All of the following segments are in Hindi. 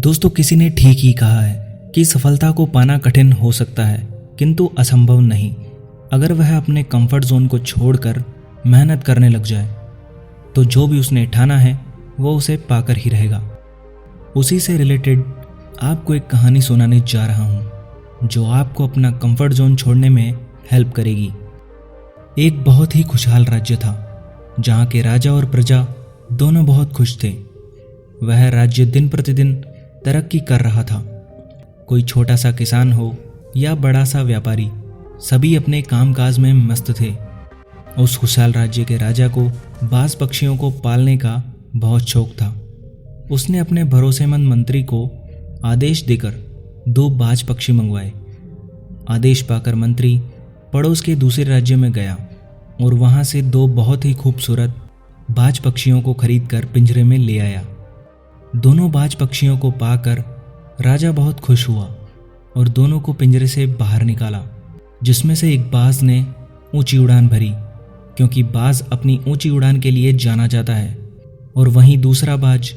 दोस्तों, किसी ने ठीक ही कहा है कि सफलता को पाना कठिन हो सकता है किंतु असंभव नहीं। अगर वह अपने कंफर्ट जोन को छोड़कर मेहनत करने लग जाए तो जो भी उसने ठाना है वो उसे पाकर ही रहेगा। उसी से रिलेटेड आपको एक कहानी सुनाने जा रहा हूँ जो आपको अपना कंफर्ट जोन छोड़ने में हेल्प करेगी। एक बहुत ही खुशहाल राज्य था जहाँ के राजा और प्रजा दोनों बहुत खुश थे। वह राज्य दिन प्रतिदिन तरक्की कर रहा था। कोई छोटा सा किसान हो या बड़ा सा व्यापारी, सभी अपने कामकाज में मस्त थे। उस खुशहाल राज्य के राजा को बाज पक्षियों को पालने का बहुत शौक था। उसने अपने भरोसेमंद मंत्री को आदेश देकर 2 बाज पक्षी मंगवाए। आदेश पाकर मंत्री पड़ोस के दूसरे राज्य में गया और वहां से 2 बहुत ही खूबसूरत बाज पक्षियों को खरीदकर पिंजरे में ले आया। दोनों बाज पक्षियों को पाकर राजा बहुत खुश हुआ और दोनों को पिंजरे से बाहर निकाला, जिसमें से एक बाज ने ऊंची उड़ान भरी क्योंकि बाज अपनी ऊंची उड़ान के लिए जाना जाता है, और वहीं दूसरा बाज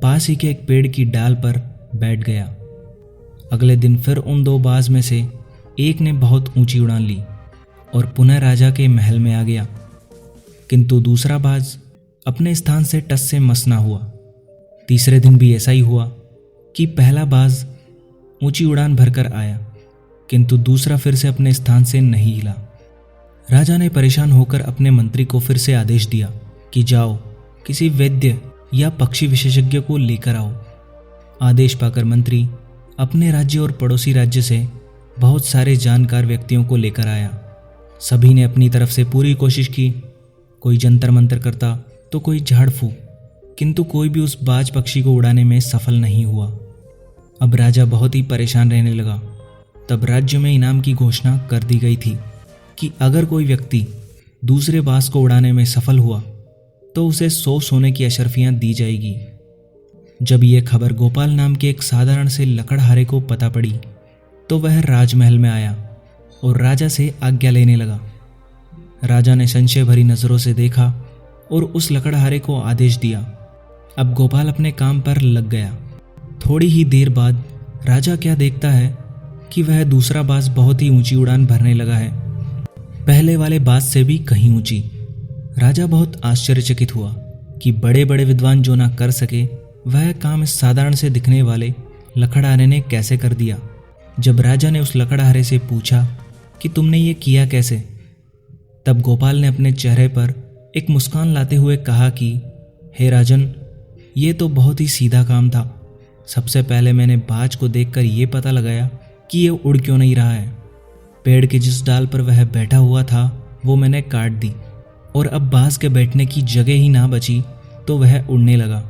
पास ही के एक पेड़ की डाल पर बैठ गया। अगले दिन फिर उन 2 बाज में से एक ने बहुत ऊंची उड़ान ली और पुनः राजा के महल में आ गया, किंतु दूसरा बाज अपने स्थान से टस से मस ना हुआ। तीसरे दिन भी ऐसा ही हुआ कि पहला बाज ऊंची उड़ान भरकर आया किंतु दूसरा फिर से अपने स्थान से नहीं हिला। राजा ने परेशान होकर अपने मंत्री को फिर से आदेश दिया कि जाओ किसी वैद्य या पक्षी विशेषज्ञ को लेकर आओ। आदेश पाकर मंत्री अपने राज्य और पड़ोसी राज्य से बहुत सारे जानकार व्यक्तियों को लेकर आया। सभी ने अपनी तरफ से पूरी कोशिश की। कोई जंतर मंतर करता तो कोई झाड़ फूंक, किंतु कोई भी उस बाज पक्षी को उड़ाने में सफल नहीं हुआ। अब राजा बहुत ही परेशान रहने लगा। तब राज्य में इनाम की घोषणा कर दी गई थी कि अगर कोई व्यक्ति दूसरे बाज को उड़ाने में सफल हुआ तो उसे 100 सोने की अशर्फियां दी जाएगी। जब यह खबर गोपाल नाम के एक साधारण से लकड़हारे को पता पड़ी तो वह राजमहल में आया और राजा से आज्ञा लेने लगा। राजा ने संशय भरी नजरों से देखा और उस लकड़हारे को आदेश दिया। अब गोपाल अपने काम पर लग गया। थोड़ी ही देर बाद राजा क्या देखता है कि वह दूसरा बाज बहुत ही ऊंची उड़ान भरने लगा है, पहले वाले बाज से भी कहीं ऊंची। राजा बहुत आश्चर्यचकित हुआ कि बड़े बड़े विद्वान जो ना कर सके वह काम इस साधारण से दिखने वाले लकड़हारे ने कैसे कर दिया। जब राजा ने उस लकड़हारे से पूछा कि तुमने ये किया कैसे, तब गोपाल ने अपने चेहरे पर एक मुस्कान लाते हुए कहा कि हे राजन, ये तो बहुत ही सीधा काम था। सबसे पहले मैंने बाज को देखकर ये पता लगाया कि ये उड़ क्यों नहीं रहा है। पेड़ के जिस डाल पर वह बैठा हुआ था वो मैंने काट दी और अब बाज के बैठने की जगह ही ना बची तो वह उड़ने लगा।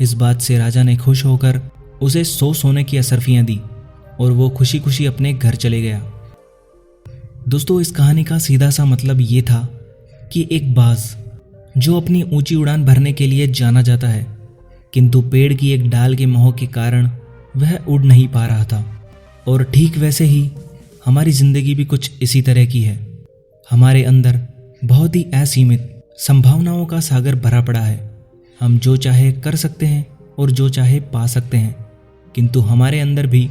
इस बात से राजा ने खुश होकर उसे 100 सोने की अशर्फियां दी और वो खुशी खुशी अपने घर चले गया। दोस्तों, इस कहानी का सीधा सा मतलब ये था कि एक बाज जो अपनी ऊंची उड़ान भरने के लिए जाना जाता है किंतु पेड़ की एक डाल के मोह के कारण वह उड़ नहीं पा रहा था। और ठीक वैसे ही हमारी जिंदगी भी कुछ इसी तरह की है। हमारे अंदर बहुत ही असीमित संभावनाओं का सागर भरा पड़ा है। हम जो चाहे कर सकते हैं और जो चाहे पा सकते हैं, किंतु हमारे अंदर भी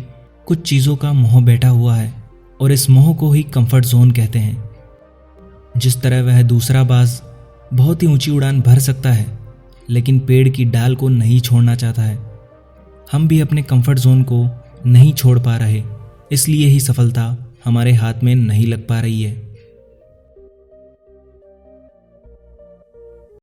कुछ चीज़ों का मोह बैठा हुआ है और इस मोह को ही कंफर्ट जोन कहते हैं। जिस तरह वह दूसरा बाज बहुत ही ऊंची उड़ान भर सकता है लेकिन पेड़ की डाल को नहीं छोड़ना चाहता है, हम भी अपने कंफर्ट जोन को नहीं छोड़ पा रहे, इसलिए ही सफलता हमारे हाथ में नहीं लग पा रही है।